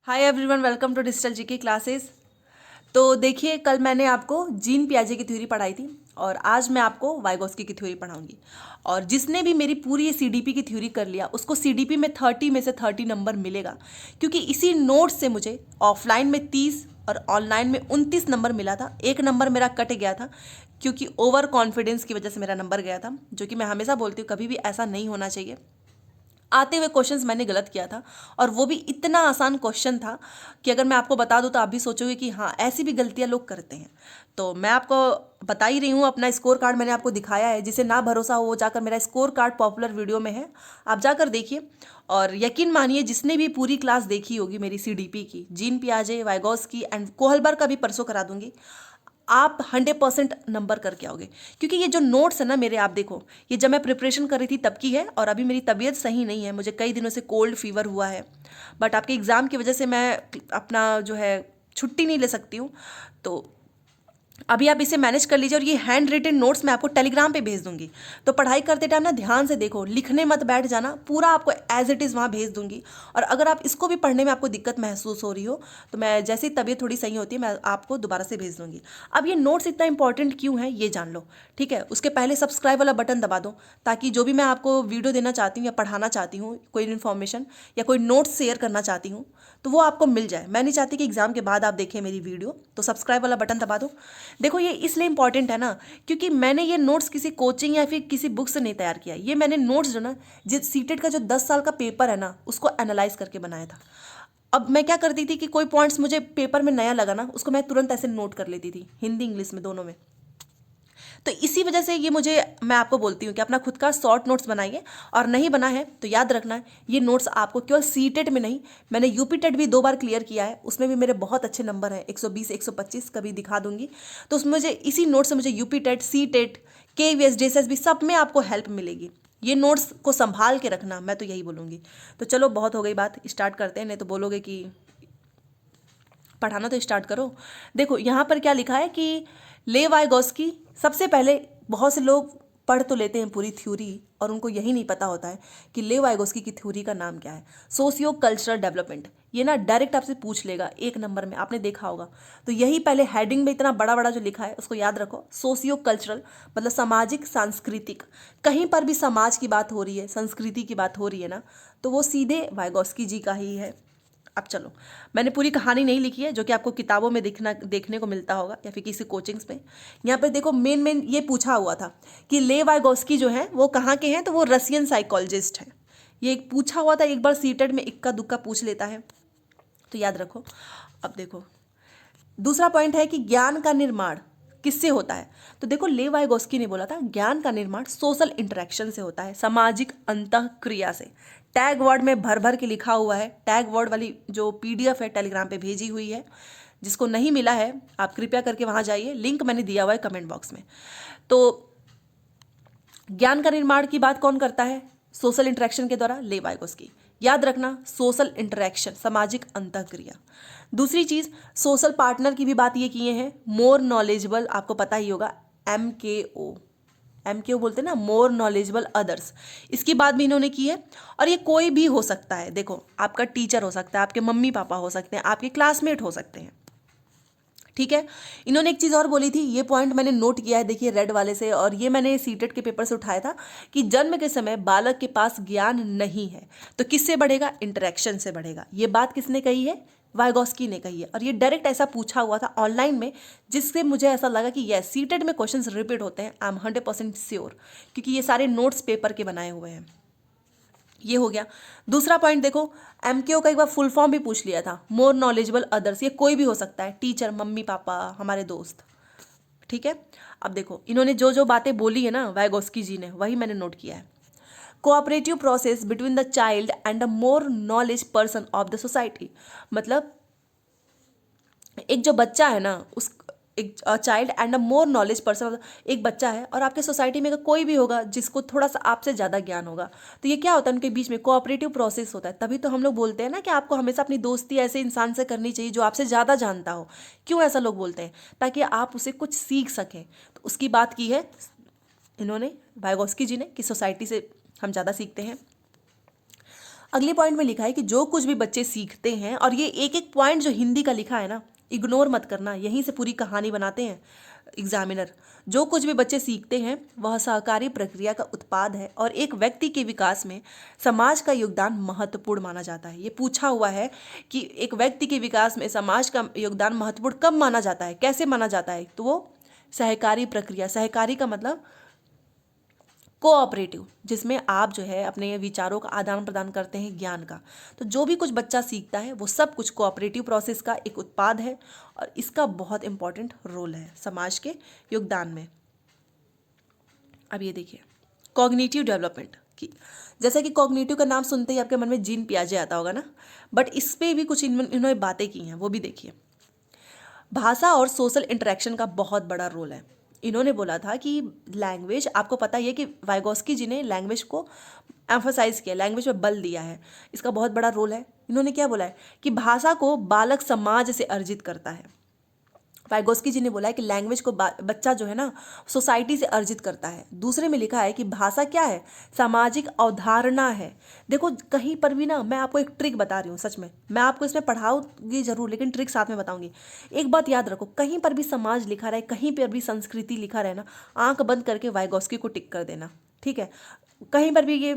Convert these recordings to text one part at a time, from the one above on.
Hi everyone, welcome to digital GK classes. तो देखिए, कल मैंने आपको जीन पियाजे की थ्योरी पढ़ाई थी और आज मैं आपको वाइगोस्की की थ्योरी पढ़ाऊंगी। और जिसने भी मेरी पूरी ये सीडीपी की थ्योरी कर लिया उसको सीडीपी में 30 में से 30 नंबर मिलेगा, क्योंकि इसी नोट्स से मुझे ऑफलाइन में 30 और ऑनलाइन में 29 नंबर मिला था। एक नंबर मेरा कट गया था क्योंकि ओवर कॉन्फिडेंस की वजह से मेरा नंबर गया था, जो कि मैं हमेशा बोलती हूँ कभी भी ऐसा नहीं होना चाहिए। आते हुए क्वेश्चंस मैंने गलत किया था और वो भी इतना आसान क्वेश्चन था कि अगर मैं आपको बता दूं तो आप भी सोचोगे कि हाँ, ऐसी भी गलतियां लोग करते हैं। तो मैं आपको बता ही रही हूँ, अपना स्कोर कार्ड मैंने आपको दिखाया है। जिसे ना भरोसा हो वो जाकर, मेरा स्कोर कार्ड पॉपुलर वीडियो में है, आप जाकर देखिए। और यकीन मानिए, जिसने भी पूरी क्लास देखी होगी मेरी सीडीपी की, जीन पियाजे, वाइगोस्की एंड कोहलबर्ग का भी परसों करा दूंगी, आप 100% नंबर करके आओगे। क्योंकि ये जो नोट्स है ना मेरे, आप देखो, ये जब मैं प्रिपरेशन कर रही थी तब की है और अभी मेरी तबीयत सही नहीं है, मुझे कई दिनों से कोल्ड फीवर हुआ है। बट आपके एग्ज़ाम की वजह से मैं अपना जो है छुट्टी नहीं ले सकती हूँ। तो अभी आप इसे मैनेज कर लीजिए और ये हैंड रिटन नोट्स मैं आपको टेलीग्राम पे भेज दूंगी। तो पढ़ाई करते टाइम ना ध्यान से देखो, लिखने मत बैठ जाना, पूरा आपको एज इट इज़ वहाँ भेज दूंगी। और अगर आप इसको भी पढ़ने में आपको दिक्कत महसूस हो रही हो तो मैं, जैसे ही तबीयत थोड़ी सही होती है, मैं आपको दोबारा से भेज दूंगी। अब ये नोट्स इतना इंपॉर्टेंट क्यों है ये जान लो, ठीक है। उसके पहले सब्सक्राइब वाला बटन दबा दो, ताकि जो भी मैं आपको वीडियो देना चाहती हूँ या पढ़ाना चाहती हूँ, कोई इन्फॉर्मेशन या कोई नोट्स शेयर करना चाहती हूँ, तो वो आपको मिल जाए। मैं नहीं चाहती कि एग्जाम के बाद आप देखें मेरी वीडियो, तो सब्सक्राइब वाला बटन दबा दो। देखो, ये इसलिए इंपॉर्टेंट है ना, क्योंकि मैंने ये नोट्स किसी कोचिंग या फिर किसी बुक से नहीं तैयार किया। ये मैंने नोट्स जो ना, जिस सीटेट का जो 10 साल का पेपर है ना, उसको एनालाइज करके बनाया था। अब मैं क्या करती थी कि कोई पॉइंट्स मुझे पेपर में नया लगा ना, उसको मैं तुरंत ऐसे नोट कर लेती थी, हिंदी इंग्लिश में दोनों में। तो इसी वजह से ये मुझे, मैं आपको बोलती हूँ कि अपना खुद का शॉर्ट नोट्स बनाइए। और नहीं बना है तो याद रखना, ये नोट्स आपको केवल सीटेट में नहीं, मैंने यूपी टेट भी 2 बार क्लियर किया है, उसमें भी मेरे बहुत अच्छे नंबर हैं, 120 125, कभी दिखा दूंगी। तो उसमें मुझे, इसी नोट से मुझे UP TET, C TET, KVS, JSS भी, सब में आपको हेल्प मिलेगी। ये नोट्स को संभाल के रखना, मैं तो यही बोलूँगी। तो चलो, बहुत हो गई बात, स्टार्ट करते हैं, नहीं तो बोलोगे कि पढ़ाना तो स्टार्ट करो। देखो यहाँ पर क्या लिखा है कि ले वाइगोस्की, सबसे पहले बहुत से लोग पढ़ तो लेते हैं पूरी थ्योरी और उनको यही नहीं पता होता है कि ले वाइगोस्की की थ्योरी का नाम क्या है। सोशियो कल्चरल डेवलपमेंट, ये ना डायरेक्ट आपसे पूछ लेगा 1 नंबर में, आपने देखा होगा। तो यही पहले हेडिंग में इतना बड़ा बड़ा जो लिखा है उसको याद रखो। सोशियो कल्चरल मतलब सामाजिक सांस्कृतिक, कहीं पर भी समाज की बात हो रही है, संस्कृति की बात हो रही है ना, तो वो सीधे वाइगोस्की जी का ही है। अब चलो, मैंने पूरी कहानी नहीं लिखी है, जो कि आपको किताबों में देखने को मिलता होगा या फिर किसी कोचिंग्स में। यहाँ पर देखो, मेन ये पूछा हुआ था कि ले वाइगोस्की जो है वो कहाँ के हैं, तो वो रसियन साइकोलॉजिस्ट हैं। ये एक पूछा हुआ था, एक बार सीटेट में इक्का दुक्का पूछ लेता है, तो याद रखो। अब देखो, दूसरा पॉइंट है कि ज्ञान का निर्माण किससे होता है। तो देखो, ले वाइगोस्की ने बोला था ज्ञान का निर्माण सोशल इंटरेक्शन से होता है, सामाजिक अंतःक्रिया से। टैग वर्ड में भर भर के लिखा हुआ है, टैग वर्ड वाली जो PDF है टेलीग्राम पे भेजी हुई है। जिसको नहीं मिला है आप कृपया करके वहाँ जाइए, लिंक मैंने दिया हुआ है कमेंट बॉक्स में। तो ज्ञान का निर्माण की बात कौन करता है सोशल इंटरेक्शन के द्वारा, ले वाइगोस्की। याद रखना, सोशल इंटरेक्शन, सामाजिक अंतःक्रिया। दूसरी चीज, सोशल पार्टनर की भी बात ये किए हैं, मोर नॉलेजेबल, आपको पता ही होगा, MKO बोलते हैं ना, मोर नॉलेजेबल अदर्स, इसकी बात भी इन्होंने की है। और ये कोई भी हो सकता है, देखो, आपका टीचर हो सकता है, आपके मम्मी पापा हो सकते हैं, आपके क्लासमेट हो सकते हैं, ठीक है। इन्होंने एक चीज़ और बोली थी, ये पॉइंट मैंने नोट किया है, देखिए रेड वाले से, और ये मैंने सीटेट के पेपर से उठाया था कि जन्म के समय बालक के पास ज्ञान नहीं है तो किससे बढ़ेगा, इंटरेक्शन से बढ़ेगा। ये बात किसने कही है, वाइगोस्की ने कही है। और ये डायरेक्ट ऐसा पूछा हुआ था ऑनलाइन में, जिससे मुझे ऐसा लगा कि यस, सीटेट में क्वेश्चंस रिपीट होते हैं, आई एम 100% श्योर, क्योंकि ये सारे नोट्स पेपर के बनाए हुए हैं। ये हो गया। दूसरा पॉइंट देखो, MKO का एक बार फुल फॉर्म भी पूछ लिया था, मोर नॉलेजेबल अदर्स, ये कोई भी हो सकता है, टीचर, मम्मी पापा, हमारे दोस्त, ठीक है। अब देखो, इन्होंने जो जो बातें बोली है ना वाइगोस्की जी ने, वही मैंने नोट किया है। Cooperative process between the child and a more knowledge person of the society, मतलब एक जो बच्चा है ना, उस, एक child and a more knowledge person, एक बच्चा है और आपके सोसाइटी में कोई भी होगा जिसको थोड़ा सा आपसे ज़्यादा ज्ञान होगा, तो ये क्या होता है, उनके बीच में कोऑपरेटिव प्रोसेस होता है। तभी तो हम लोग बोलते हैं ना कि आपको हमेशा अपनी दोस्ती ऐसे इंसान से करनी चाहिए जो आपसे ज़्यादा जानता हो। क्यों ऐसा लोग बोलते हैं, ताकि आप उसे कुछ सीख सकें। तो उसकी बात की है इन्होंने, वाइगोस्की जी ने, कि सोसाइटी से हम ज़्यादा सीखते हैं। अगले पॉइंट में लिखा है कि जो कुछ भी बच्चे सीखते हैं, और ये एक एक पॉइंट जो हिंदी का लिखा है ना, इग्नोर मत करना, यहीं से पूरी कहानी बनाते हैं एग्जामिनर। जो कुछ भी बच्चे सीखते हैं वह सहकारी प्रक्रिया का उत्पाद है और एक व्यक्ति के विकास में समाज का योगदान महत्वपूर्ण माना जाता है। ये पूछा हुआ है कि एक व्यक्ति के विकास में समाज का योगदान महत्वपूर्ण कब माना जाता है, कैसे माना जाता है, तो वो सहकारी प्रक्रिया, सहकारी का मतलब कोऑपरेटिव, जिसमें आप जो है अपने विचारों का आदान प्रदान करते हैं, ज्ञान का। तो जो भी कुछ बच्चा सीखता है वो सब कुछ कोऑपरेटिव प्रोसेस का एक उत्पाद है और इसका बहुत इंपॉर्टेंट रोल है समाज के योगदान में। अब ये देखिए कॉग्निटिव डेवलपमेंट की, जैसा कि कॉग्निटिव का नाम सुनते ही आपके मन में जीन पियाजे आता होगा ना, बट इस पर भी कुछ इन्होंने बातें की हैं, वो भी देखिए। भाषा और सोशल इंटरेक्शन का बहुत बड़ा रोल है। इन्होंने बोला था कि लैंग्वेज, आपको पता ही है कि वाइगोस्की जी ने लैंग्वेज को एम्फोसाइज किया, लैंग्वेज पे बल दिया है, इसका बहुत बड़ा रोल है। इन्होंने क्या बोला है कि भाषा को बालक समाज से अर्जित करता है। वाइगोस्की जी ने बोला है कि लैंग्वेज को बच्चा जो है ना सोसाइटी से अर्जित करता है। दूसरे में लिखा है कि भाषा क्या है, सामाजिक अवधारणा है। देखो कहीं पर भी ना, मैं आपको एक ट्रिक बता रही हूँ, सच में मैं आपको इसमें पढ़ाऊंगी जरूर, लेकिन ट्रिक साथ में बताऊंगी। एक बात याद रखो, कहीं पर भी समाज लिखा रहे, कहीं पर भी संस्कृति लिखा रहे ना, आंख बंद करके वाइगोस्की को टिक कर देना, ठीक है। कहीं पर भी ये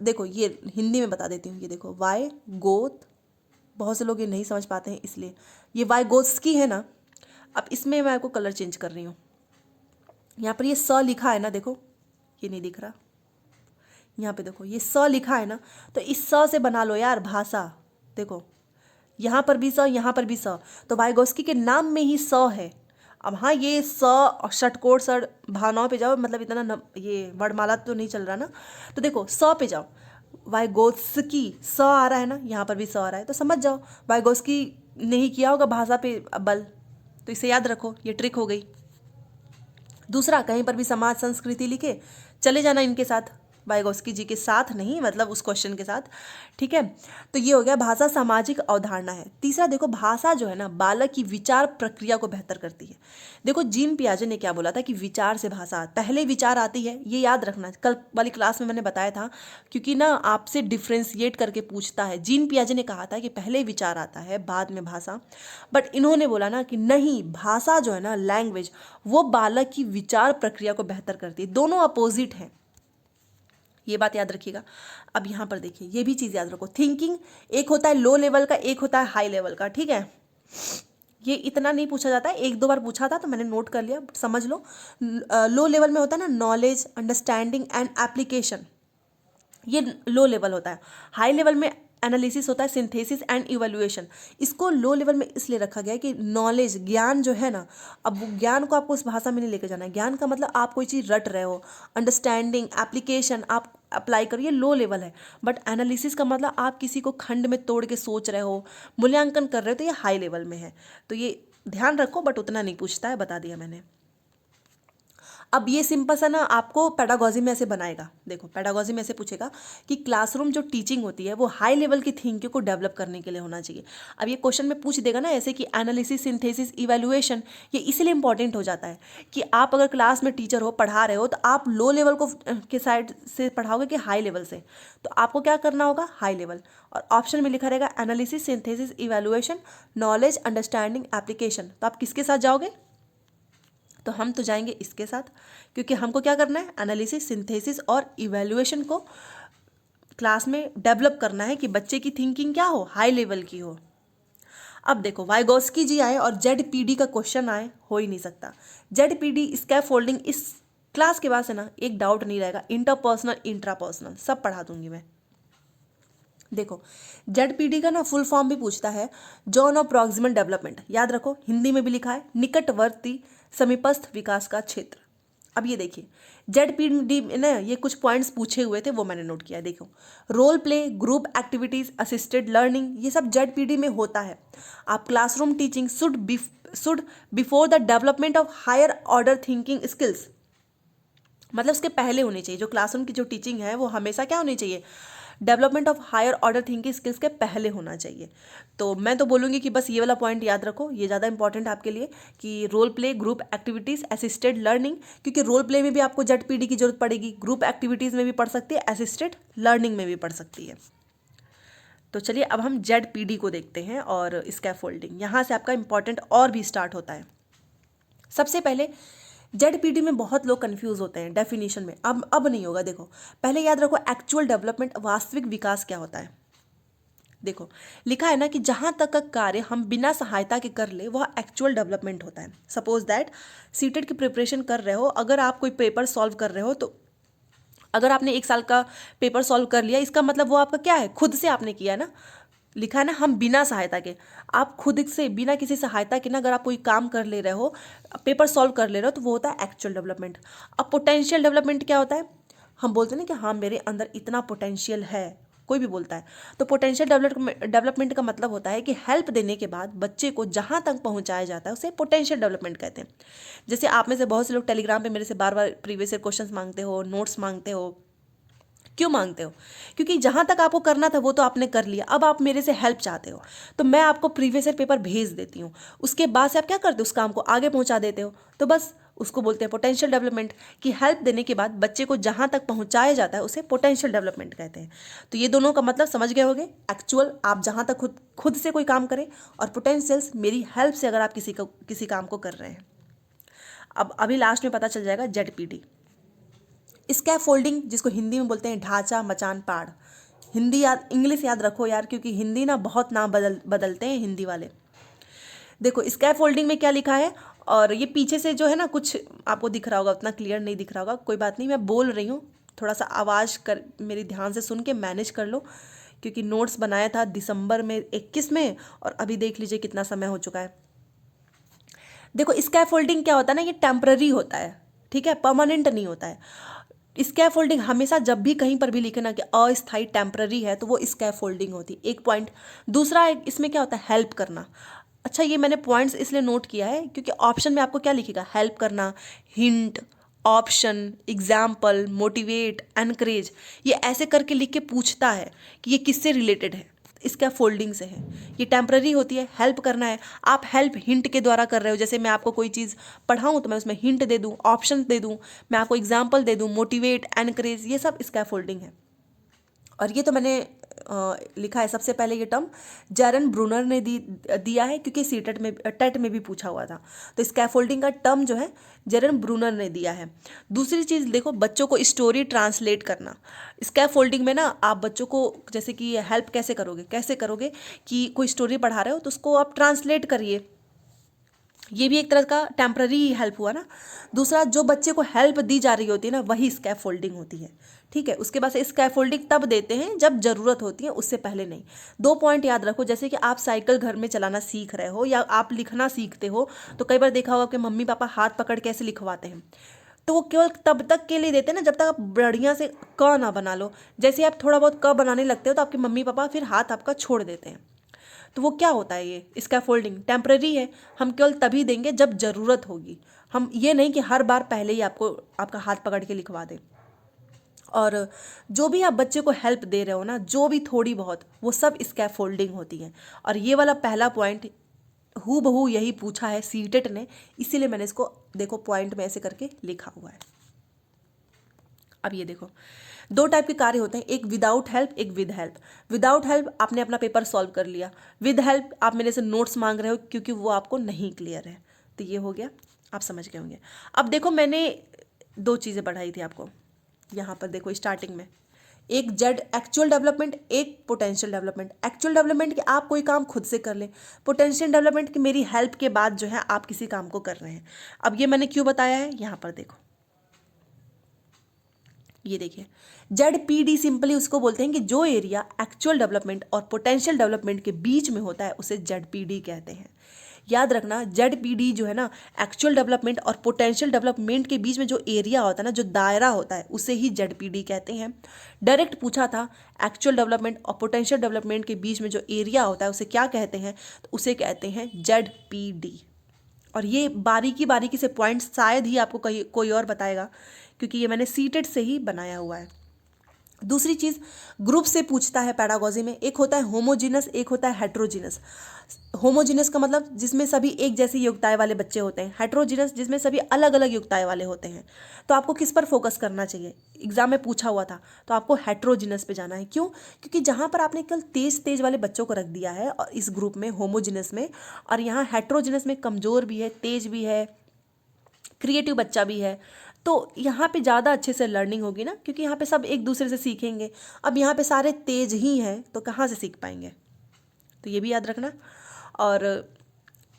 देखो, ये हिंदी में बता देती हूँ, ये देखो वाइगोत, बहुत से लोग ये नहीं समझ पाते हैं इसलिए ये वाइगोस्की है ना। अब इसमें मैं आपको कलर चेंज कर रही हूँ, यहाँ पर ये स लिखा है ना, देखो ये नहीं दिख रहा, यहाँ पे देखो ये स लिखा है ना, तो इस स से बना लो यार भाषा। देखो यहाँ पर भी स, यहाँ पर भी स, तो वाइगोस्की के नाम में ही स है। अब हाँ, ये स और षटकोण सर भावनाओं पे जाओ, मतलब इतना ये वर्णमाला तो नहीं चल रहा ना, तो देखो स पे जाओ, वाइगोत्स्की स आ रहा है ना, यहाँ पर भी स आ रहा है, तो समझ जाओ वाइगोस्की ने ही किया होगा भाषा पे बल। तो इसे याद रखो, ये ट्रिक हो गई। दूसरा, कहीं पर भी समाज संस्कृति लिखे चले जाना इनके साथ, वाइगोस्की जी के साथ नहीं, मतलब उस क्वेश्चन के साथ, ठीक है। तो ये हो गया भाषा सामाजिक अवधारणा है। तीसरा देखो, भाषा जो है ना बालक की विचार प्रक्रिया को बेहतर करती है। देखो जीन पियाजे ने क्या बोला था कि विचार से भाषा, पहले विचार आती है, ये याद रखना, कल वाली क्लास में मैंने बताया था, क्योंकि ना आपसे डिफ्रेंशिएट करके पूछता है। जीन पियाजे ने कहा था कि पहले विचार आता है बाद में भाषा, बट इन्होंने बोला ना कि नहीं, भाषा जो है ना लैंग्वेज, वो बालक की विचार प्रक्रिया को बेहतर करती है। दोनों अपोजिट हैं, ये बात याद रखिएगा। अब यहाँ पर देखिए, ये भी चीज़ याद रखो, थिंकिंग एक होता है लो लेवल का, एक होता है हाई लेवल का, ठीक है। ये इतना नहीं पूछा जाता है, एक दो बार पूछा था तो मैंने नोट कर लिया, समझ लो। लो लेवल में होता है ना नॉलेज, अंडरस्टैंडिंग एंड एप्लीकेशन, ये लो लेवल होता है। हाई लेवल में एनालिसिस होता है, सिंथेसिस एंड इवैल्यूएशन। इसको लो लेवल में इसलिए रखा गया है कि नॉलेज, ज्ञान जो है ना, अब वो ज्ञान को आपको उस भाषा में नहीं लेकर जाना है। ज्ञान का मतलब आप कोई चीज़ रट रहे हो, अंडरस्टैंडिंग, एप्लीकेशन आप अप्लाई करो, ये लो लेवल है। बट एनालिसिस का मतलब आप किसी को खंड में तोड़ के सोच रहे हो, मूल्यांकन कर रहे हो, तो ये हाई लेवल में है। तो ये ध्यान रखो, बट उतना नहीं पूछता है, बता दिया मैंने। अब ये सिंपल सा ना आपको पेडागोजी में ऐसे बनाएगा। देखो पेडागोजी में ऐसे पूछेगा कि क्लासरूम जो टीचिंग होती है वो हाई लेवल की थिंकिंग को डेवलप करने के लिए होना चाहिए। अब ये क्वेश्चन में पूछ देगा ना ऐसे कि एनालिसिस, सिंथेसिस, इवैल्यूएशन, ये इसीलिए इंपॉर्टेंट हो जाता है कि आप अगर क्लास में टीचर हो, पढ़ा रहे हो, तो आप लो लेवल को के साइड से पढ़ाओगे कि हाई लेवल से, तो आपको क्या करना होगा, हाई लेवल। और ऑप्शन में लिखा रहेगा analysis, synthesis, evaluation, knowledge, understanding, application. तो आप किसके साथ जाओगे, तो हम तो जाएंगे इसके साथ, क्योंकि हमको क्या करना है, एनालिसिस, सिंथेसिस और इवैल्यूएशन को क्लास में डेवलप करना है कि बच्चे की थिंकिंग क्या हो, हाई लेवल की हो। अब देखो वाइगोस्की जी आए और जेडपीडी का क्वेश्चन आए, हो ही नहीं सकता। जेडपीडी, स्कैफोल्डिंग, इस क्लास के बाद से ना एक डाउट नहीं रहेगा, इंटरपर्सनल, इंट्रापर्सनल सब पढ़ा दूंगी मैं। देखो जेडपीडी का ना फुल फॉर्म भी पूछता है, जोन ऑफ प्रॉक्सिमल डेवलपमेंट, याद रखो, हिंदी में भी लिखा है निकटवर्ती समीपस्थ विकास का क्षेत्र। अब ये देखिए जेडपीडी में ना ये कुछ पॉइंट्स पूछे हुए थे, वो मैंने नोट किया। देखो role play, group activities, assisted learning, ये सब जेडपीडी में होता है। आप classroom teaching should before the development of higher order thinking skills, मतलब उसके पहले होनी चाहिए। जो क्लासरूम की जो टीचिंग है वो हमेशा क्या होनी चाहिए, development of higher order thinking skills के पहले होना चाहिए। तो मैं तो बोलूँगी कि बस ये वाला पॉइंट याद रखो, ये ज़्यादा इंपॉर्टेंट आपके लिए, कि role play, group activities, assisted learning, क्योंकि रोल प्ले में भी आपको जेडपीडी की जरूरत पड़ेगी, ग्रुप एक्टिविटीज़ में भी पढ़ सकती है, असिस्टेड लर्निंग में भी पढ़ सकती है। तो चलिए अब हम ZPD को देखते हैं और स्कैफोल्डिंग, यहाँ से आपका इंपॉर्टेंट और भी स्टार्ट होता है। सबसे पहले ZPD में बहुत लोग कंफ्यूज होते हैं डेफिनेशन में। अब नहीं होगा। देखो पहले याद रखो एक्चुअल डेवलपमेंट, वास्तविक विकास क्या होता है। देखो लिखा है ना कि जहां तक का कार्य हम बिना सहायता के कर ले वह एक्चुअल डेवलपमेंट होता है। सपोज दैट सीटेट की प्रिपरेशन कर रहे हो, अगर आप कोई पेपर सॉल्व कर रहे हो, तो अगर आपने 1 साल का पेपर सॉल्व कर लिया, इसका मतलब वो आपका क्या है, खुद से आपने किया है ना। लिखा है ना हम बिना सहायता के, आप खुद से बिना किसी सहायता के ना अगर आप कोई काम कर ले रहे हो, पेपर सॉल्व कर ले रहे हो, तो वो होता है एक्चुअल डेवलपमेंट। अब पोटेंशियल डेवलपमेंट क्या होता है, हम बोलते हैं ना कि हाँ मेरे अंदर इतना पोटेंशियल है, कोई भी बोलता है। तो पोटेंशियल डेवलपमेंट का मतलब होता है कि हेल्प देने के बाद बच्चे को जहाँ तक पहुँचाया जाता है उसे पोटेंशियल डेवलपमेंट कहते हैं। जैसे आप में से बहुत से लोग टेलीग्राम पे मेरे से बार बार प्रीवियस ईयर क्वेश्चंस मांगते हो, नोट्स मांगते हो। क्यों मांगते हो? क्योंकि जहाँ तक आपको करना था वो तो आपने कर लिया, अब आप मेरे से हेल्प चाहते हो, तो मैं आपको प्रीवियस ईयर पेपर भेज देती हूँ। उसके बाद से आप क्या करते हो, उस काम को आगे पहुँचा देते हो। तो बस उसको बोलते हैं पोटेंशियल डेवलपमेंट, कि हेल्प देने के बाद बच्चे को जहाँ तक पहुँचाया जाता है उसे पोटेंशियल डेवलपमेंट कहते हैं। तो ये दोनों का मतलब समझ गए होंगे। एक्चुअल आप जहाँ तक खुद से कोई काम करें, और पोटेंशियल्स मेरी हेल्प से अगर आप किसी काम को कर रहे हैं। अब अभी लास्ट में पता चल जाएगा ZPD। स्कैफोल्डिंग, जिसको हिंदी में बोलते हैं ढांचा, मचान, पाड़। हिंदी याद, इंग्लिश याद रखो यार, क्योंकि हिंदी ना बहुत नाम बदलते हैं हिंदी वाले। देखो स्कैफोल्डिंग में क्या लिखा है, और ये पीछे से जो है ना कुछ आपको दिख रहा होगा, उतना क्लियर नहीं दिख रहा होगा, कोई बात नहीं, मैं बोल रही हूँ, थोड़ा सा आवाज़ कर मेरी ध्यान से सुन के मैनेज कर लो, क्योंकि नोट्स बनाया था दिसंबर में 21 में, और अभी देख लीजिए कितना समय हो चुका है। देखो स्कैफोल्डिंग क्या होता है ना, ये टेम्पररी होता है, ठीक है, परमानेंट नहीं होता है। स्कैफोल्डिंग हमेशा जब भी कहीं पर भी लिखे ना कि अस्थायी टेम्पररी है, तो वो स्कैफोल्डिंग होती है। एक पॉइंट। दूसरा इसमें क्या होता है, हेल्प करना। अच्छा ये मैंने पॉइंट्स इसलिए नोट किया है क्योंकि ऑप्शन में आपको क्या लिखेगा, हेल्प करना, hint, option, example, motivate, encourage, ये ऐसे करके लिख के पूछता है कि ये किससे रिलेटेड है। इसका फोल्डिंग से है, ये टेम्पररी होती है, हेल्प करना है। आप हेल्प हिंट के द्वारा कर रहे हो, जैसे मैं आपको कोई चीज़ पढ़ाऊँ तो मैं उसमें हिंट दे दूँ, ऑप्शन दे दूँ, मैं आपको एग्जाम्पल दे दूँ, मोटिवेट, एनकरेज, ये सब स्कैफोल्डिंग है। और ये तो मैंने लिखा है सबसे पहले ये टर्म जैरन ब्रूनर ने दिया है, क्योंकि टेट में भी पूछा हुआ था। तो स्कैफोल्डिंग का टर्म जो है जैरन ब्रूनर ने दिया है। दूसरी चीज़ देखो, बच्चों को स्टोरी ट्रांसलेट करना। स्कैफोल्डिंग में ना आप बच्चों को जैसे कि हेल्प कैसे करोगे कि कोई स्टोरी पढ़ा रहे हो तो उसको आप ट्रांसलेट करिए, ये भी एक तरह का टेम्पररी हेल्प हुआ ना। दूसरा, जो बच्चे को हेल्प दी जा रही होती है ना, वही स्कैफोल्डिंग होती है, ठीक है। उसके बाद से स्कैफोल्डिंग तब देते हैं जब जरूरत होती है, उससे पहले नहीं। 2 पॉइंट याद रखो, जैसे कि आप साइकिल घर में चलाना सीख रहे हो या आप लिखना सीखते हो, तो कई बार देखा होगा कि मम्मी पापा हाथ पकड़ के ऐसे लिखवाते हैं, तो वो केवल तब तक के लिए देते हैं ना जब तक आप बढ़िया से क ना बना लो। जैसे आप थोड़ा बहुत क बनाने लगते हो तो आपके मम्मी पापा फिर हाथ आपका छोड़ देते हैं। तो वो क्या होता है, ये स्कैफोल्डिंग टेम्पररी है, हम केवल तभी देंगे जब ज़रूरत होगी। हम ये नहीं कि हर बार पहले ही आपका हाथ पकड़ के लिखवा दें। और जो भी आप बच्चे को हेल्प दे रहे हो ना, जो भी थोड़ी बहुत, वो सब स्कैफोल्डिंग होती है। और ये वाला पहला पॉइंट हूबहू यही पूछा है सीटेट ने, इसीलिए मैंने इसको देखो पॉइंट में ऐसे करके लिखा हुआ है। अब ये देखो, 2 टाइप के कार्य होते हैं, एक विदाउट हेल्प, एक विद हेल्प। विदाउट हेल्प आपने अपना पेपर सॉल्व कर लिया, विद हेल्प आप मेरे से नोट्स मांग रहे हो क्योंकि वो आपको नहीं क्लियर है। तो ये हो गया, आप समझ गए होंगे। अब देखो मैंने 2 चीज़ें पढ़ाई थी आपको यहाँ पर, देखो स्टार्टिंग में एक जेड एक्चुअल डेवलपमेंट, एक पोटेंशियल डेवलपमेंट। एक्चुअल डेवलपमेंट कि आप कोई काम खुद से कर लें, पोटेंशियल डेवलपमेंट कि मेरी हेल्प के बाद जो है आप किसी काम को कर रहे हैं। अब ये मैंने क्यों बताया है, यहाँ पर देखो, ये देखिए ZPD सिंपली उसको बोलते हैं कि जो एरिया एक्चुअल डेवलपमेंट और पोटेंशियल डेवलपमेंट के बीच में होता है उसे ZPD कहते हैं। याद रखना, ZPD जो है ना, एक्चुअल डेवलपमेंट और पोटेंशियल डेवलपमेंट के बीच में जो एरिया होता है ना, जो दायरा होता है, उसे ही ZPD कहते हैं। डायरेक्ट पूछा था एक्चुअल डेवलपमेंट और पोटेंशियल डेवलपमेंट के बीच में जो एरिया होता है उसे क्या कहते हैं, तो उसे कहते हैं ZPD। और ये बारीकी से पॉइंट्स शायद ही आपको कोई और बताएगा, क्योंकि ये मैंने सीटेट से ही बनाया हुआ है। दूसरी चीज़, ग्रुप से पूछता है पैडागोजी में, एक होता है होमोजीनस, एक होता है हेट्रोजीनस। होमोजीनस का मतलब जिसमें सभी एक जैसी योग्यताएं वाले बच्चे होते हैं, हेट्रोजीनस जिसमें सभी अलग अलग योग्यताएं वाले होते हैं। तो आपको किस पर फोकस करना चाहिए, एग्जाम में पूछा हुआ था, तो आपको हेट्रोजीनस पे जाना है। क्यों? क्योंकि जहाँ पर आपने कल तेज तेज वाले बच्चों को रख दिया है और इस ग्रुप में होमोजीनस में, और यहाँ हेट्रोजीनस में कमज़ोर भी है, तेज भी है, क्रिएटिव बच्चा भी है, तो यहाँ पे ज़्यादा अच्छे से लर्निंग होगी ना, क्योंकि यहाँ पे सब एक दूसरे से सीखेंगे। अब यहाँ पे सारे तेज ही हैं तो कहाँ से सीख पाएंगे, तो ये भी याद रखना। और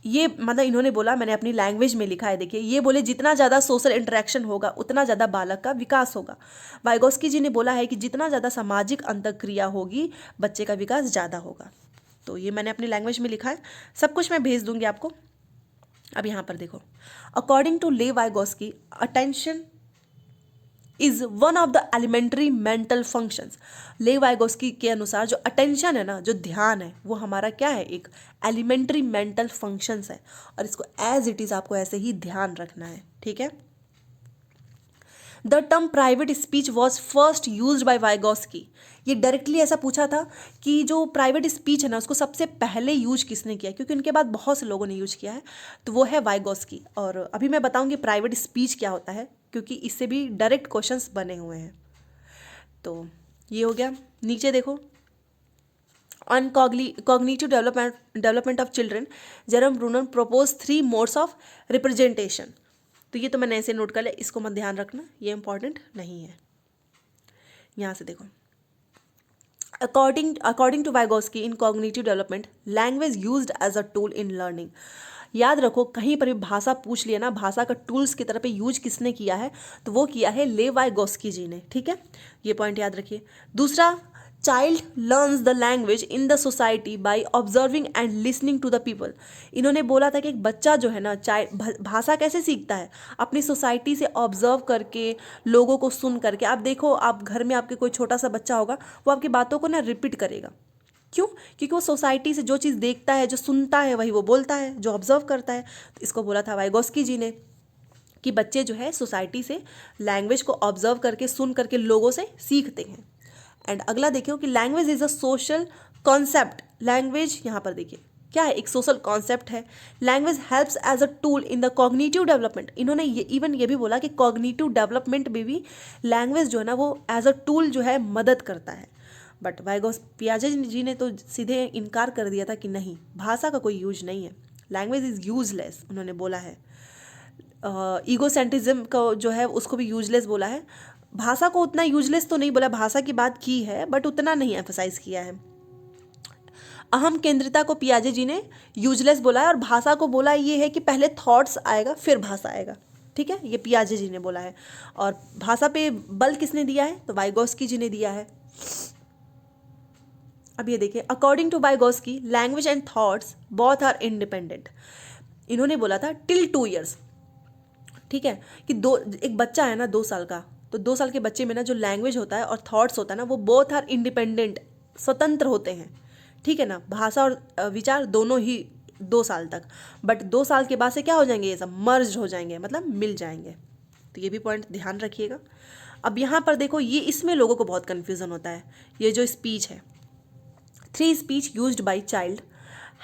ये मतलब इन्होंने बोला, मैंने अपनी लैंग्वेज में लिखा है, देखिए ये बोले जितना ज़्यादा सोशल इंटरेक्शन होगा उतना ज़्यादा बालक का विकास होगा। वाइगोस्की जी ने बोला है कि जितना ज़्यादा सामाजिक अंतःक्रिया होगी बच्चे का विकास ज़्यादा होगा। तो ये मैंने अपनी लैंग्वेज में लिखा है, सब कुछ मैं भेज दूंगी आपको। अब यहाँ पर देखो, according to Lev Vygotsky, attention is one of the elementary mental functions. Lev Vygotsky के अनुसार जो अटेंशन है ना, जो ध्यान है, वो हमारा क्या है, एक एलिमेंट्री मेंटल फंक्शंस है, और इसको एज इट इज आपको ऐसे ही ध्यान रखना है, ठीक है। The term private speech was first use by Vygotsky. ये डायरेक्टली ऐसा पूछा था कि जो प्राइवेट स्पीच है ना, उसको सबसे पहले यूज किसने किया, क्योंकि उनके बाद बहुत से लोगों ने यूज किया है, तो वो है वाइगोस्की। और अभी मैं बताऊंगी प्राइवेट स्पीच क्या होता है, क्योंकि इससे भी डायरेक्ट क्वेश्चंस बने हुए हैं। तो ये हो गया। नीचे देखो, on cognitive development of children, Jerome Bruner propose 3 modes of representation. तो ये तो मैंने ऐसे नोट कर लिया, इसको मत ध्यान रखना, ये इंपॉर्टेंट नहीं है। यहाँ से देखो, according to Vygotsky in cognitive development, language used as a tool in learning. याद रखो, कहीं पर भी भाषा पूछ लिया ना, भाषा का टूल्स की तरह पे यूज किसने किया है, तो वो किया है ले वाइगोस्की जी ने, ठीक है, ये पॉइंट याद रखिए। दूसरा, child learns the language in the society by observing and listening to the people. इन्होंने बोला था कि एक बच्चा जो है ना, भाषा कैसे सीखता है, अपनी सोसाइटी से ऑब्जर्व करके, लोगों को सुन करके। आप देखो, आप घर में आपके कोई छोटा सा बच्चा होगा, वो आपकी बातों को ना रिपीट करेगा। क्यों? क्योंकि वो सोसाइटी से जो चीज़ देखता है, जो सुनता है, वही वो बोलता है, जो ऑब्जर्व करता है। तो इसको बोला था वाइगोस्की जी ने कि बच्चे जो है सोसाइटी से लैंग्वेज को ऑब्जर्व करके, सुन करके लोगों से सीखते हैं। एंड अगला देखियो कि language is a social concept. Language यहाँ पर देखिए क्या है, एक सोशल कॉन्सेप्ट है। Language helps as a tool in the cognitive development. इन्होंने ये भी बोला कि कॉग्निटिव डेवलपमेंट में भी लैंग्वेज जो है ना, वो एज अ टूल जो है मदद करता है। बट पियाजे जी ने तो सीधे इनकार कर दिया था कि नहीं, भाषा का कोई यूज नहीं है, लैंग्वेज इज यूजलेस, उन्होंने बोला है। ईगोसेंट्रिज्म का जो है उसको भी यूजलेस बोला है। भाषा को उतना यूजलेस तो नहीं बोला, भाषा की बात की है बट उतना नहीं एम्फसाइज किया है। अहम केंद्रिता को पियाजे जी ने यूजलेस बोला है, और भाषा को बोला ये है कि पहले थॉट्स आएगा फिर भाषा आएगा, ठीक है, ये पियाजे जी ने बोला है। और भाषा पे बल किसने दिया है, तो वाइगोस्की जी ने दिया है। अब ये देखिए, according to Vygotsky, language and thoughts both are independent. इन्होंने बोला था टिल 2 years, ठीक है, कि एक बच्चा है ना 2 साल का, तो 2 साल के बच्चे में ना जो लैंग्वेज होता है और थॉट्स होता है ना, वो बोथ आर इंडिपेंडेंट, स्वतंत्र होते हैं, ठीक है ना, भाषा और विचार दोनों ही 2 साल तक। बट 2 साल के बाद से क्या हो जाएंगे, ये सब मर्ज हो जाएंगे, मतलब मिल जाएंगे। तो ये भी पॉइंट ध्यान रखिएगा। अब यहाँ पर देखो, ये इसमें लोगों को बहुत कन्फ्यूज़न होता है। ये जो स्पीच है, 3 speech used by child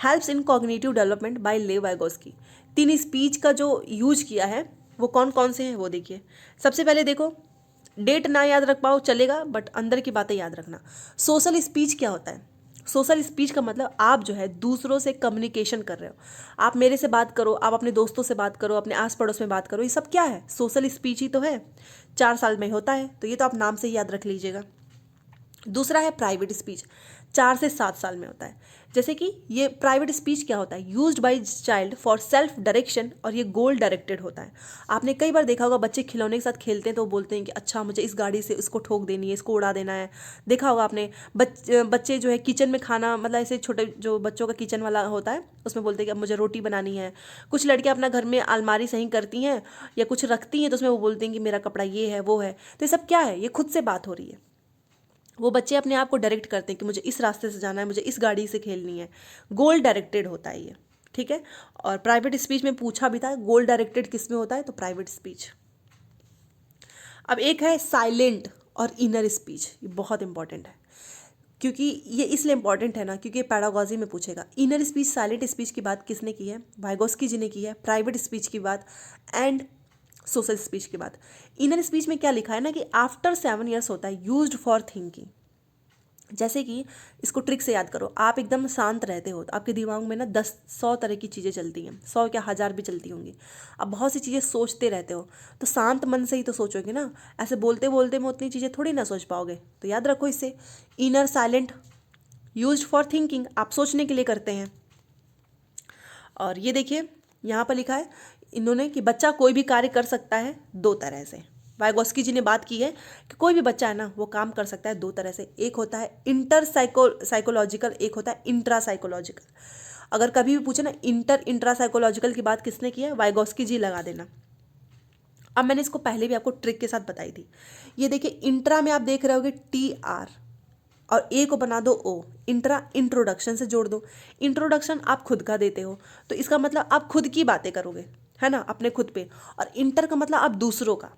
helps in cognitive development bye ले वाइगोस्की। 3 स्पीच का जो यूज किया है वो कौन कौन से हैं वो देखिए। सबसे पहले देखो, डेट ना याद रख पाओ चलेगा, बट अंदर की बातें याद रखना। सोशल स्पीच क्या होता है? सोशल स्पीच का मतलब आप जो है दूसरों से कम्युनिकेशन कर रहे हो, आप मेरे से बात करो, आप अपने दोस्तों से बात करो, अपने आस पड़ोस में बात करो, ये सब क्या है, सोशल स्पीच ही तो है। 4 साल में होता है, तो ये तो आप नाम से ही याद रख लीजिएगा। दूसरा है प्राइवेट स्पीच, 4 से 7 साल में होता है। जैसे कि ये प्राइवेट स्पीच क्या होता है, used by child for self direction, और ये गोल डायरेक्टेड होता है। आपने कई बार देखा होगा, बच्चे खिलौने के साथ खेलते हैं तो वो बोलते हैं कि अच्छा मुझे इस गाड़ी से इसको ठोक देनी है, इसको उड़ा देना है। देखा होगा आपने, बच्चे जो है किचन में खाना, मतलब ऐसे छोटे जो बच्चों का किचन वाला होता है, उसमें बोलते हैं कि अब मुझे रोटी बनानी है। कुछ लड़कियां अपना घर में अलमारी सही करती हैं या कुछ रखती हैं, तो उसमें वो बोलती हैं कि मेरा कपड़ा ये है वो है। तो ये सब क्या है, ये खुद से बात हो रही है। वो बच्चे अपने आप को डायरेक्ट करते हैं कि मुझे इस रास्ते से जाना है, मुझे इस गाड़ी से खेलनी है। गोल डायरेक्टेड होता है ये, ठीक है। और प्राइवेट स्पीच में पूछा भी था, गोल डायरेक्टेड किस में होता है, तो प्राइवेट स्पीच। अब एक है साइलेंट और इनर स्पीच, ये बहुत इंपॉर्टेंट है, क्योंकि ये इसलिए इंपॉर्टेंट है ना क्योंकि पैडागॉजी में पूछेगा। इनर स्पीच, साइलेंट स्पीच की बात किसने की है? वाइगोस्की जी ने की है। प्राइवेट स्पीच की बात एंड सोशल स्पीच की बात। इनर स्पीच में क्या लिखा है ना कि आफ्टर 7 years होता है, यूज्ड फॉर थिंकिंग। जैसे कि इसको ट्रिक से याद करो, आप एकदम शांत रहते हो तो आपके दिमाग में ना 10-100 तरह की चीज़ें चलती हैं, 100 क्या 1000 भी चलती होंगी। आप बहुत सी चीज़ें सोचते रहते हो, तो शांत मन से ही तो सोचोगे ना, ऐसे बोलते बोलते में उतनी चीज़ें थोड़ी ना सोच पाओगे। तो याद रखो इससे, inner silent used for thinking, आप सोचने के लिए करते हैं। और ये देखिए यहाँ पर लिखा है इन्होंने कि बच्चा कोई भी कार्य कर सकता है 2 तरह से। वाइगोस्की जी ने बात की है कि कोई भी बच्चा है ना वो काम कर सकता है 2 तरह से, एक होता है इंटर साइकोलॉजिकल, एक होता है इंट्रा साइकोलॉजिकल। अगर कभी भी पूछे ना इंट्रा साइकोलॉजिकल की बात किसने की है, वाइगोस्की जी लगा देना। अब मैंने इसको पहले भी आपको ट्रिक के साथ बताई थी। ये देखिए इंट्रा में आप देख रहे होगे TR और ए को बना दो O, इंट्रा इंट्रोडक्शन से जोड़ दो। इंट्रोडक्शन आप खुद का देते हो तो इसका मतलब आप खुद की बातें करोगे, है ना, अपने खुद पे। और इंटर का मतलब आप दूसरों का,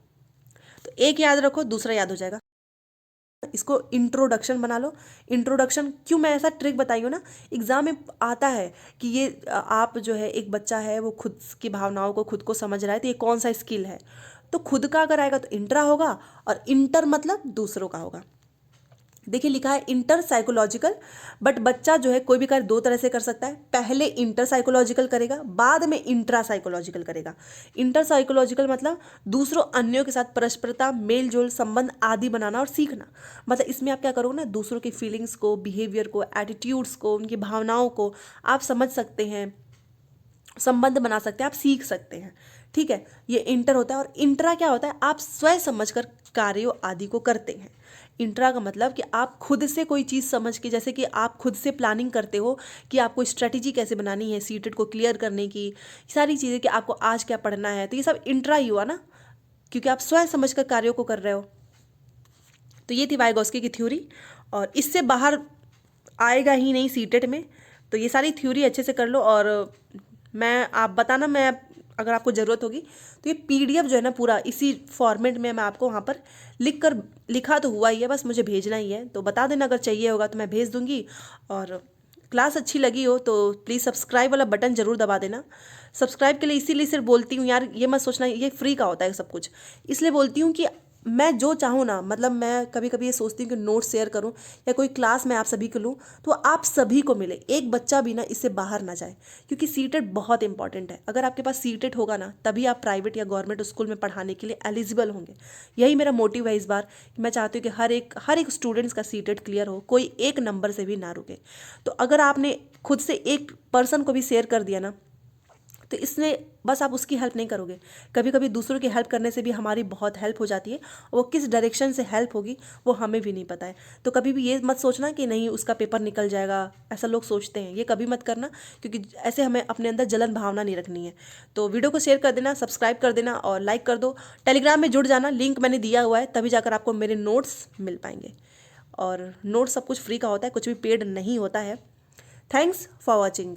तो एक याद रखो दूसरा याद हो जाएगा। इसको इंट्रोडक्शन बना लो। इंट्रोडक्शन क्यों मैं ऐसा ट्रिक बताई हूँ ना, एग्जाम में आता है कि ये आप जो है एक बच्चा है वो खुद की भावनाओं को खुद को समझ रहा है, तो ये कौन सा स्किल है। तो खुद का अगर आएगा तो इंट्रा होगा और इंटर मतलब दूसरों का होगा। देखिए लिखा है इंटर साइकोलॉजिकल, बट बच्चा जो है कोई भी कार्य 2 तरह से कर सकता है। पहले इंटर साइकोलॉजिकल करेगा, बाद में इंट्रा साइकोलॉजिकल करेगा। इंटर साइकोलॉजिकल मतलब दूसरों अन्यों के साथ परस्परता, मेल जोल, संबंध आदि बनाना और सीखना। मतलब इसमें आप क्या करोगे ना, दूसरों की फीलिंग्स को, बिहेवियर को, एटीट्यूड्स को, उनकी भावनाओं को आप समझ सकते हैं, संबंध बना सकते हैं, आप सीख सकते हैं। ठीक है, ये इंटर होता है। और इंट्रा क्या होता है, आप स्वयं समझकर कार्यों आदि को करते हैं। इंट्रा का मतलब कि आप खुद से कोई चीज़ समझ के, जैसे कि आप खुद से प्लानिंग करते हो कि आपको स्ट्रेटेजी कैसे बनानी है सीटेट को क्लियर करने की, सारी चीज़ें कि आपको आज क्या पढ़ना है, तो ये सब इंट्रा ही हुआ ना, क्योंकि आप स्वयं समझकर कार्यों को कर रहे हो। तो ये थी वाइगोस्की की थ्योरी, और इससे बाहर आएगा ही नहीं सीटेट में। तो ये सारी थ्योरी अच्छे से कर लो, और मैं आप बताना, मैं अगर आपको ज़रूरत होगी तो ये PDF जो है ना पूरा इसी फॉर्मेट में मैं आपको वहाँ पर लिखा तो हुआ ही है, बस मुझे भेजना ही है। तो बता देना अगर चाहिए होगा तो मैं भेज दूँगी। और क्लास अच्छी लगी हो तो प्लीज़ सब्सक्राइब वाला बटन ज़रूर दबा देना। सब्सक्राइब के लिए इसीलिए सिर्फ बोलती हूँ यार, ये मत सोचना ये फ्री का होता है सब कुछ। इसलिए बोलती हूँ कि मैं जो चाहूँ ना, मतलब मैं कभी कभी ये सोचती हूँ कि नोट्स शेयर करूँ या कोई क्लास मैं आप सभी को लूँ तो आप सभी को मिले, एक बच्चा भी ना इससे बाहर ना जाए, क्योंकि सीटेट बहुत इंपॉर्टेंट है। अगर आपके पास सीटेट होगा ना तभी आप प्राइवेट या गवर्नमेंट स्कूल में पढ़ाने के लिए एलिजिबल होंगे। यही मेरा मोटिव है इस बार, कि मैं चाहती हूँ कि हर एक स्टूडेंट्स का सीटेट क्लियर हो, कोई एक नंबर से भी ना रुके। तो अगर आपने खुद से एक पर्सन को भी शेयर कर दिया ना, तो इसमें बस आप उसकी हेल्प नहीं करोगे, कभी कभी दूसरों की हेल्प करने से भी हमारी बहुत हेल्प हो जाती है। वो किस डायरेक्शन से हेल्प होगी वो हमें भी नहीं पता है। तो कभी भी ये मत सोचना कि नहीं उसका पेपर निकल जाएगा, ऐसा लोग सोचते हैं, ये कभी मत करना, क्योंकि ऐसे हमें अपने अंदर जलन भावना नहीं रखनी है। तो वीडियो को शेयर कर देना, सब्सक्राइब कर देना और लाइक कर दो। टेलीग्राम में जुड़ जाना, लिंक मैंने दिया हुआ है, तभी जाकर आपको मेरे नोट्स मिल पाएंगे। और नोट्स सब कुछ फ्री का होता है, कुछ भी पेड नहीं होता है। Thanks for watching.